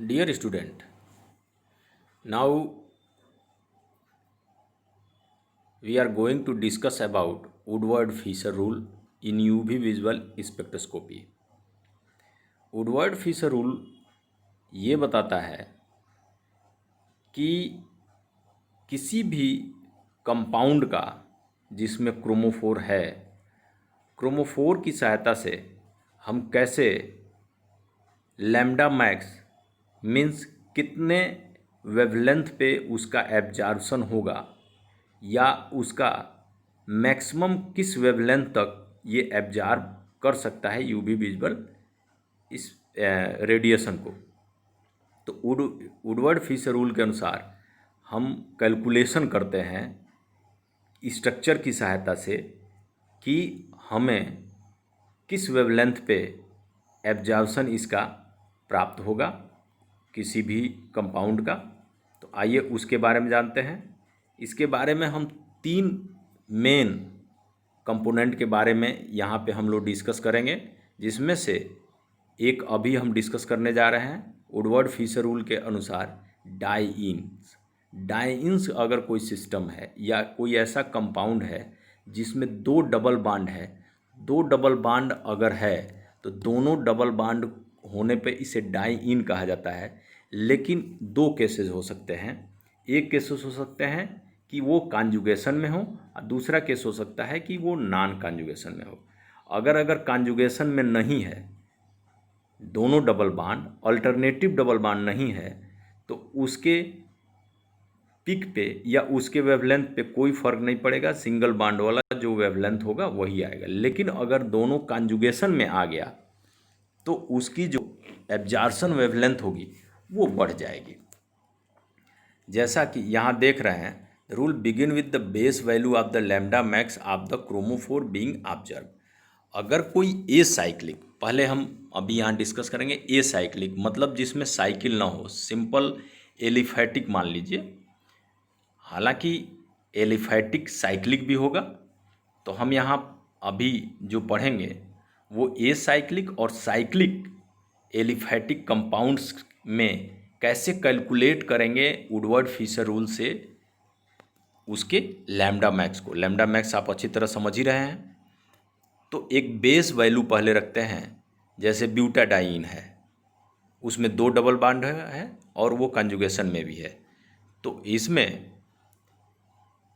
Dear student, now we are going to discuss about Woodward-Fisher rule in UV visual spectroscopy. Woodward-Fisher rule ये बताता है कि किसी भी कंपाउंड का जिसमें क्रोमोफोर है, क्रोमोफोर की सहायता से हम कैसे लैम्डा मैक्स मीन्स कितने वेवलेंथ पे उसका एब्जॉर्प्शन होगा या उसका मैक्सिमम किस वेवलेंथ तक ये एब्जॉर्ब कर सकता है यूवी विजुअल इस रेडिएशन को। तो वुडवर्ड फिशर रूल के अनुसार हम कैलकुलेशन करते हैं स्ट्रक्चर की सहायता से कि हमें किस वेवलेंथ पे एब्जॉर्प्शन इसका प्राप्त होगा किसी भी कंपाउंड का। तो आइए उसके बारे में जानते हैं। इसके बारे में हम तीन मेन कंपोनेंट के बारे में यहाँ पे हम लोग डिस्कस करेंगे, जिसमें से एक अभी हम डिस्कस करने जा रहे हैं वुडवर्ड फिशर रूल के अनुसार डाइइंस। डाइइंस अगर कोई सिस्टम है या कोई ऐसा कंपाउंड है जिसमें दो डबल बॉन्ड है, दो डबल बॉन्ड अगर है तो दोनों डबल बॉन्ड होने पे इसे डाइइन कहा जाता है। लेकिन दो केसेस हो सकते हैं। एक केसेस हो सकते हैं कि वो कॉन्जुगेशन में हो और दूसरा केस हो सकता है कि वो नॉन कॉन्जुगेशन में हो। अगर कॉन्जुगेशन में नहीं है, दोनों double bond alternative double bond नहीं है, तो उसके पिक पे या उसके वेवलेंथ पे कोई फर्क नहीं पड़ेगा, सिंगल बॉन्ड वाला जो वेवलेंथ होगा वही आएगा। लेकिन अगर दोनों कॉन्जुगेशन में आ गया तो उसकी जो एब्जॉर्प्शन वेवलेंथ होगी वो बढ़ जाएगी। जैसा कि यहाँ देख रहे हैं, rule begin with the base value of the lambda max of the chromophore being observe. अगर कोई ए साइक्लिक, पहले हम अभी यहाँ डिस्कस करेंगे ए साइक्लिक मतलब जिसमें साइकिल ना हो, सिंपल एलिफैटिक मान लीजिए। हालांकि एलिफैटिक साइक्लिक भी होगा, तो हम यहाँ अभी जो पढ़ेंगे वो ए साइक्लिक और साइक्लिक एलिफैटिक कंपाउंड्स में कैसे कैलकुलेट करेंगे वुडवर्ड फिशर रूल से उसके लैम्डा मैक्स को। लैम्डा मैक्स आप अच्छी तरह समझ ही रहे हैं। तो एक बेस वैल्यू पहले रखते हैं, जैसे ब्यूटाडाइन है, उसमें दो डबल बॉन्ड है और वो कंजुगेशन में भी है। तो इसमें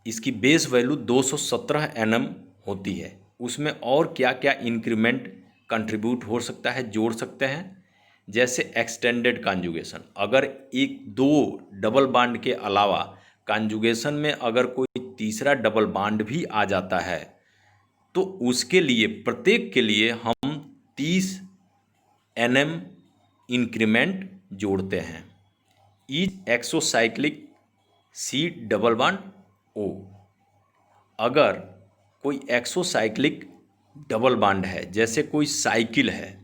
इसकी बेस वैल्यू 217 nm होती है। उसमें और क्या क्या इंक्रीमेंट कंट्रीब्यूट हो सकता है, जोड़ सकते हैं, जैसे एक्सटेंडेड कॉन्जुगेशन। अगर एक दो डबल बॉन्ड के अलावा कॉन्जुगेशन में अगर कोई तीसरा डबल बॉन्ड भी आ जाता है तो उसके लिए प्रत्येक के लिए हम 30 nm इंक्रीमेंट जोड़ते हैं। Each exocyclic C double bond O. अगर कोई एक्सोसाइक्लिक डबल बॉन्ड है, जैसे कोई साइकिल है,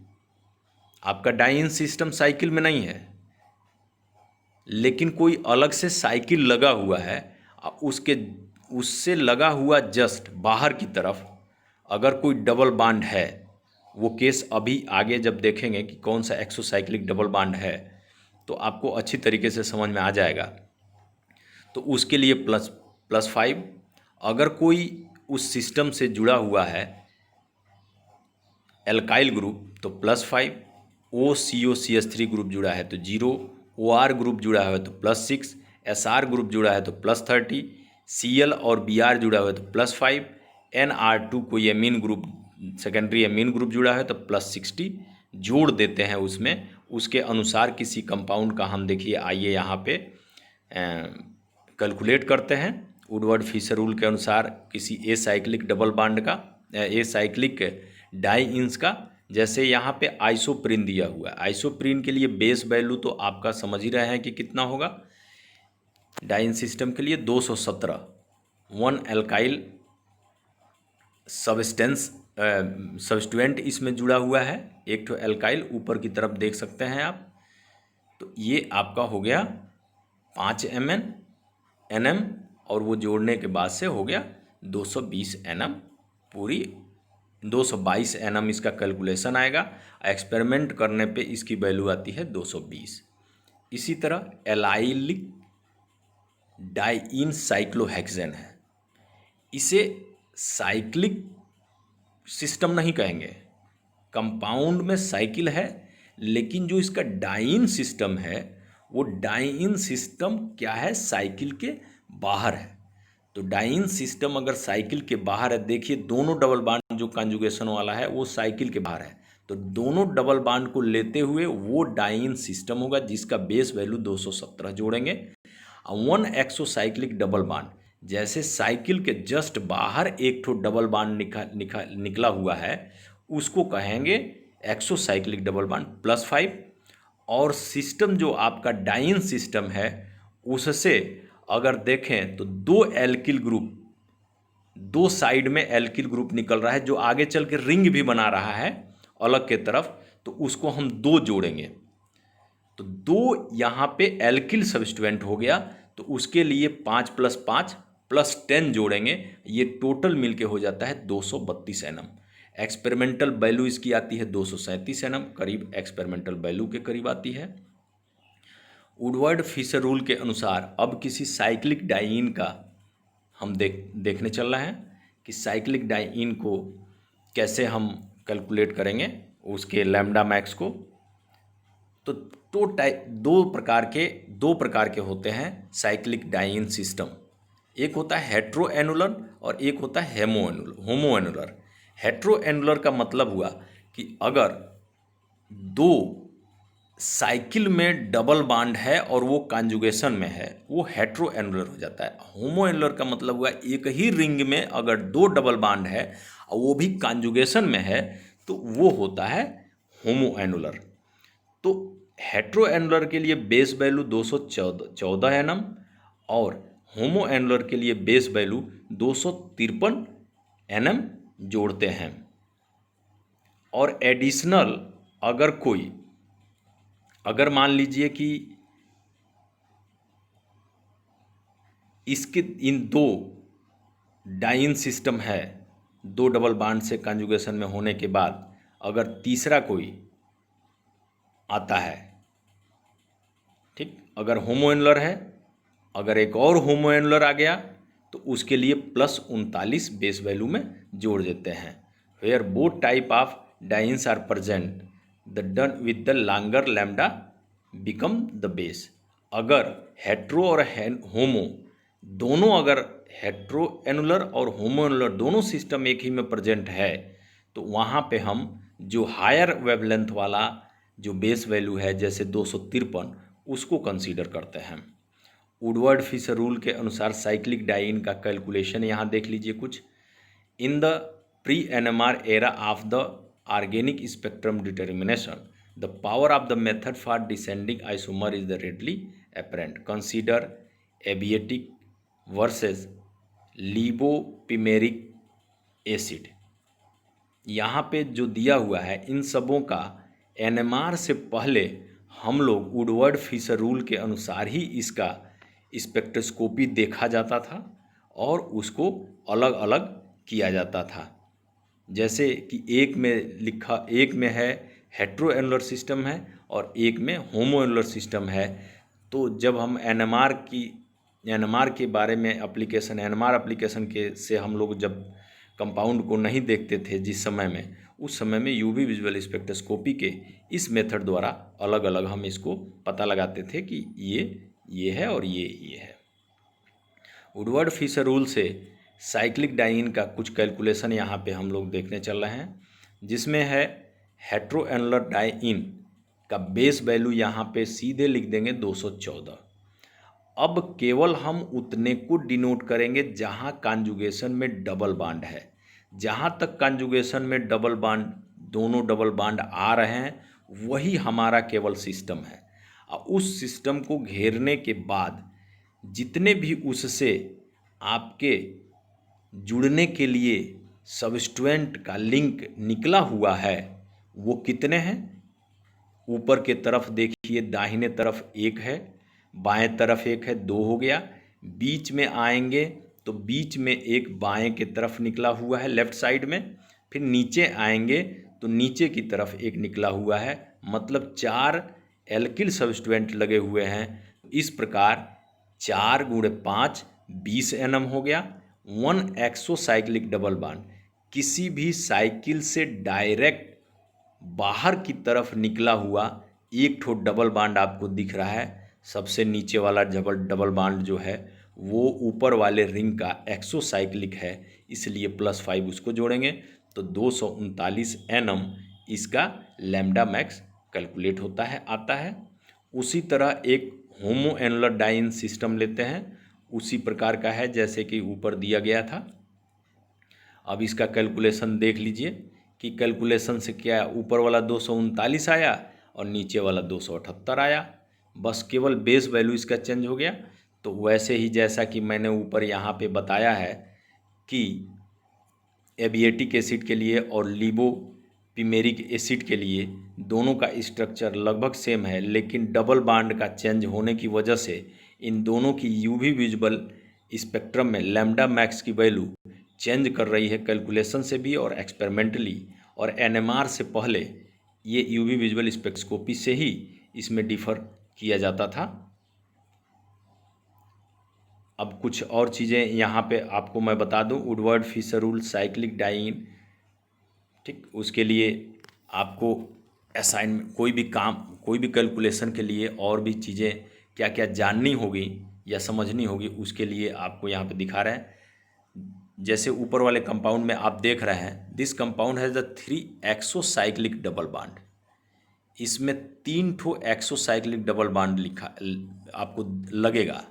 आपका डाइन सिस्टम साइकिल में नहीं है लेकिन कोई अलग से साइकिल लगा हुआ है, उसके उससे लगा हुआ जस्ट बाहर की तरफ अगर कोई डबल बॉन्ड है, वो केस अभी आगे जब देखेंगे कि कौन सा एक्सोसाइक्लिक डबल बॉन्ड है तो आपको अच्छी तरीके से समझ में आ जाएगा। तो उसके लिए +5। अगर कोई उस सिस्टम से जुड़ा हुआ है एल्काइल ग्रुप तो +5, OCO CH3 ग्रुप जुड़ा है तो 0, OR ग्रुप जुड़ा है तो +6, SR ग्रुप जुड़ा है तो +30, Cl और Br जुड़ा हुआ है तो +5, NR2 कोई amine group secondary amine group जुड़ा है तो +60 जोड़ देते हैं उसमें। उसके अनुसार किसी कंपाउंड का हम देखिए, आइए यहाँ पे कैलकुलेट करते हैं। वुडवर्ड फिशर रूल के अनुसार किसी ए साइक्लिक डबल बॉन्ड का, ए साइक्लिक डाइइंस का, जैसे यहाँ पे आइसोप्रीन दिया हुआ है। आइसोप्रीन के लिए बेस वैल्यू तो आपका समझ ही रहे हैं कि कितना होगा। डाइन सिस्टम के लिए 217, 1 एल्काइल सब्सटेंट इसमें जुड़ा हुआ है, एक तो एल्काइल ऊपर की तरफ देख सकते हैं आप। तो ये आपका हो गया 5 nm और वो जोड़ने के बाद से हो गया 220 nm, पूरी 222 nm इसका कैलकुलेशन आएगा। एक्सपेरिमेंट करने पे इसकी वैल्यू आती है 220। इसी तरह एलाइलिक डाइइन साइक्लोहेक्सेन है। इसे साइक्लिक सिस्टम नहीं कहेंगे, कंपाउंड में साइकिल है, लेकिन जो इसका डाइइन सिस्टम है वो डाइइन सिस्टम क्या है, साइकिल के बाहर है। तो डाइइन सिस्टम अगर साइकिल के बाहर है, देखिए दोनों डबल बॉन्ड जो कॉन्जुगेशन वाला है वो साइकिल के बाहर है, तो दोनों डबल बॉन्ड को लेते हुए वो डाइइन सिस्टम होगा जिसका बेस वैल्यू 217 जोड़ेंगे। वन एक्सोसाइक्लिक डबल बॉन्ड, जैसे साइकिल के जस्ट बाहर एक ठो डबल बॉन्ड निकला हुआ है, उसको कहेंगे एक्सोसाइक्लिक डबल बॉन्ड +5। और सिस्टम जो आपका डाइइन सिस्टम है उससे अगर देखें तो दो एल्किल ग्रुप, दो साइड में एल्किल ग्रुप निकल रहा है जो आगे चल के रिंग भी बना रहा है अलग के तरफ, तो उसको हम 2 जोड़ेंगे। तो 2 यहाँ पे एल्किल सब्स्टिट्यूएंट हो गया, तो उसके लिए 5 + 5 + 10 जोड़ेंगे, ये टोटल मिलके हो जाता है 232 nm। एक्सपेरिमेंटल वैल्यू इसकी आती है 237 nm, करीब एक्सपेरिमेंटल वैल्यू के करीब आती है। वुडवर्ड फिशर रूल के अनुसार अब किसी साइक्लिक डाइइन का हम देखने चल रहे हैं कि साइक्लिक डाइइन को कैसे हम कैलकुलेट करेंगे, उसके लैम्डा मैक्स को। तो दो प्रकार के होते हैं साइक्लिक डाइइन सिस्टम। एक होता है हेट्रोएनुलर और एक होता है होमोएनुलर। हेट्रोएनुलर का मतलब हुआ कि अगर दो साइकिल में डबल बॉन्ड है और वो कॉन्जुगेशन में है, वो हेट्रोएनुलर हो जाता है। होमोएनुलर का मतलब हुआ एक ही रिंग में अगर 2 डबल बॉन्ड है और वो भी कॉन्जुगेशन में है, तो वो होता है होमोएनुलर। तो हेट्रोएनुलर के लिए बेस वैल्यू 214 nm और होमोएनुलर के लिए बेस वैल्यू 253 nm जोड़ते हैं। और एडिशनल अगर मान लीजिए कि इसके इन 2 डाइइन सिस्टम है, 2 डबल बॉन्ड से कॉन्जुगेशन में होने के बाद अगर तीसरा कोई आता है, ठीक, अगर होमोएनुलर है, अगर एक और होमोएनुलर आ गया तो उसके लिए +39 बेस वैल्यू में जोड़ देते हैं। Where both type of dienes are present the one with the longer lambda become the base. अगर हेट्रो और होमो दोनों, अगर हेट्रोएनुलर और होमोएनुलर दोनों सिस्टम एक ही में प्रेजेंट है, तो वहाँ पे हम जो हायर वेवलेंथ वाला जो बेस वैल्यू है जैसे 253, उसको कंसीडर करते हैं। वुडवर्ड फिशर रूल के अनुसार साइक्लिक डाइइन का कैलकुलेशन यहाँ देख लीजिए कुछ। In the pre NMR era of the organic spectrum determination the power of the method for descending isomer is the readily apparent. Consider abietic versus levopimaric acid. यहाँ पे जो दिया हुआ है इन सबों का एनएमआर से पहले हम लोग वुडवर्ड फिशर रूल के अनुसार ही इसका स्पेक्ट्रोस्कोपी देखा जाता था और उसको अलग अलग किया जाता था। जैसे कि एक में है हेट्रोएनुलर सिस्टम है और एक में होमोएनुलर सिस्टम है। तो जब हम एनएमआर के बारे में एनएमआर एप्लीकेशन के से हम लोग जब कंपाउंड को नहीं देखते थे जिस समय में, उस समय में यूवी विजुअल स्पेक्ट्रोस्कोपी के इस मेथड द्वारा अलग अलग हम इसको पता लगाते थे कि ये है और ये है। वुडवर्ड फिशर रूल से साइक्लिक डाइइन का कुछ कैलकुलेशन यहाँ पे हम लोग देखने चल रहे हैं, जिसमें है हेट्रोएनुलर डाइइन का बेस वैल्यू यहाँ पे सीधे लिख देंगे 214। अब केवल हम उतने को डिनोट करेंगे जहाँ कॉन्जुगेशन में डबल बॉन्ड है। जहाँ तक कॉन्जुगेशन में डबल बॉन्ड, दोनों डबल बॉन्ड आ रहे हैं, वही हमारा केवल सिस्टम है। और उस सिस्टम को घेरने के बाद जितने भी उससे आपके जुड़ने के लिए सबस्टिट्यूएंट का लिंक निकला हुआ है वो कितने हैं? ऊपर के तरफ देखिए, दाहिने तरफ 1 है, बाएं तरफ 1 है, 2 हो गया। बीच में आएंगे तो बीच में एक बाएं की तरफ निकला हुआ है लेफ्ट साइड में। फिर नीचे आएंगे तो नीचे की तरफ एक निकला हुआ है, मतलब 4 एल्किल सब्स्टिट्यूएंट लगे हुए हैं। इस प्रकार 4 × 5 20 Nm हो गया। 1 एक्सोसाइक्लिक डबल बॉन्ड किसी भी साइकिल से डायरेक्ट बाहर की तरफ निकला हुआ एक ठो डबल बॉन्ड आपको दिख रहा है। सबसे नीचे वाला डबल बॉन्ड जो है वो ऊपर वाले रिंग का एक्सोसाइक्लिक है, इसलिए +5 उसको जोड़ेंगे तो 239 Nm इसका लैम्डा मैक्स कैलकुलेट होता है, आता है। उसी तरह एक होमो एनुलर डाइन सिस्टम लेते हैं, उसी प्रकार का है जैसे कि ऊपर दिया गया था। अब इसका कैलकुलेशन देख लीजिए कि कैलकुलेशन से क्या ऊपर वाला 239 आया और नीचे वाला 278 आया, बस केवल बेस वैल्यू इसका चेंज हो गया। तो वैसे ही जैसा कि मैंने ऊपर यहाँ पे बताया है कि एबिएटिक एसिड के लिए और लिबोपिमेरिक एसिड के लिए दोनों का स्ट्रक्चर लगभग सेम है, लेकिन डबल बॉन्ड का चेंज होने की वजह से इन दोनों की यूवी विजिबल स्पेक्ट्रम में लैम्डा मैक्स की वैल्यू चेंज कर रही है कैलकुलेशन से भी और एक्सपेरिमेंटली, और एनएमआर से पहले ये यूवी विजुअल स्पेक्ट्रोस्कोपी से ही इसमें डिफ़र किया जाता था। अब कुछ और चीज़ें यहाँ पे आपको मैं बता दूँ, Woodward Fisher rule, cyclic diene, ठीक, उसके लिए आपको असाइनमेंट कोई भी काम, कोई भी कैलकुलेशन के लिए और भी चीज़ें क्या क्या जाननी होगी या समझनी होगी, उसके लिए आपको यहाँ पे दिखा रहे हैं। जैसे ऊपर वाले कंपाउंड में आप देख रहे हैं, this compound has the 3 exocyclic double bond. इसमें 3 ठो एक्सोसाइक्लिक डबल बॉन्ड लिखा आपको लगेगा,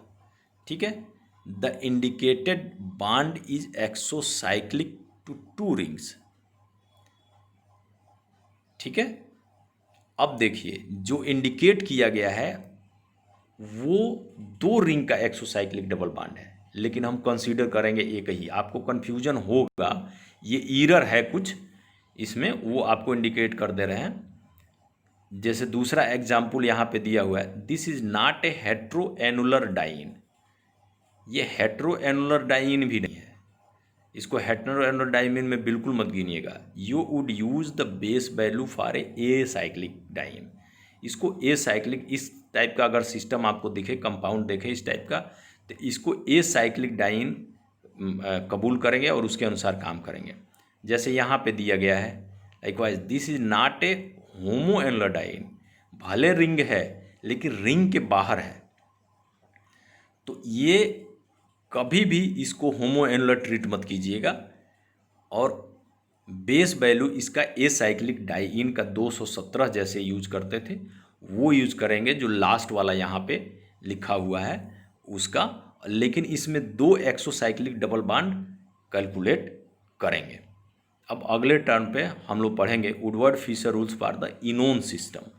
ठीक है। The indicated bond is exocyclic to 2 rings, ठीक है। अब देखिए जो इंडिकेट किया गया है वो 2 रिंग का एक्सोसाइक्लिक डबल बॉन्ड है, लेकिन हम कंसीडर करेंगे एक ही। आपको कन्फ्यूजन होगा, ये ईरर है कुछ इसमें, वो आपको इंडिकेट कर दे रहे हैं। जैसे दूसरा एग्जाम्पल यहाँ पे दिया हुआ है, this is not a hetero annular diene. ये हेट्रो एनुलर डाइन भी नहीं है, इसको हेट्रो एनुलर डाइन में बिल्कुल मत गिनिएगा। You would use the base value for acyclic diene. इसको ए साइक्लिक, इस टाइप का अगर सिस्टम आपको दिखे, कंपाउंड देखे इस टाइप का, तो इसको ए साइक्लिक डाइन कबूल करेंगे और उसके अनुसार काम करेंगे। जैसे यहाँ पे दिया गया है, likewise this is not a homo annular diene. भले रिंग है लेकिन रिंग के बाहर है, तो ये कभी भी इसको होमो एनुलर ट्रीट मत कीजिएगा। और बेस वैल्यू इसका ए साइक्लिक डाइन का 217 जैसे यूज करते थे वो यूज करेंगे, जो लास्ट वाला यहाँ पे लिखा हुआ है उसका। लेकिन इसमें 2 एक्सोसाइक्लिक डबल बॉन्ड कैलकुलेट करेंगे। अब अगले टर्म पे हम लोग पढ़ेंगे Woodward Fisher rules for the enone system.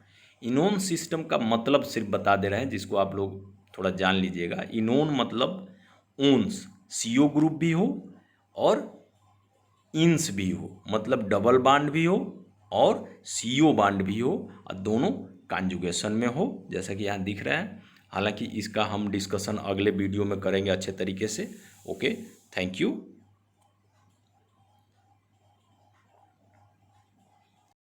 Enone system का मतलब सिर्फ बता दे रहे हैं, जिसको आप लोग थोड़ा जान लीजिएगा। इनोन मतलब ओन्स, CO ग्रुप भी हो और इंस भी हो, मतलब डबल बॉन्ड भी हो और CO बॉन्ड भी हो, और दोनों कॉन्जुगेशन में हो, जैसा कि यहाँ दिख रहा है। हालांकि इसका हम डिस्कशन अगले वीडियो में करेंगे अच्छे तरीके से। Okay, thank you.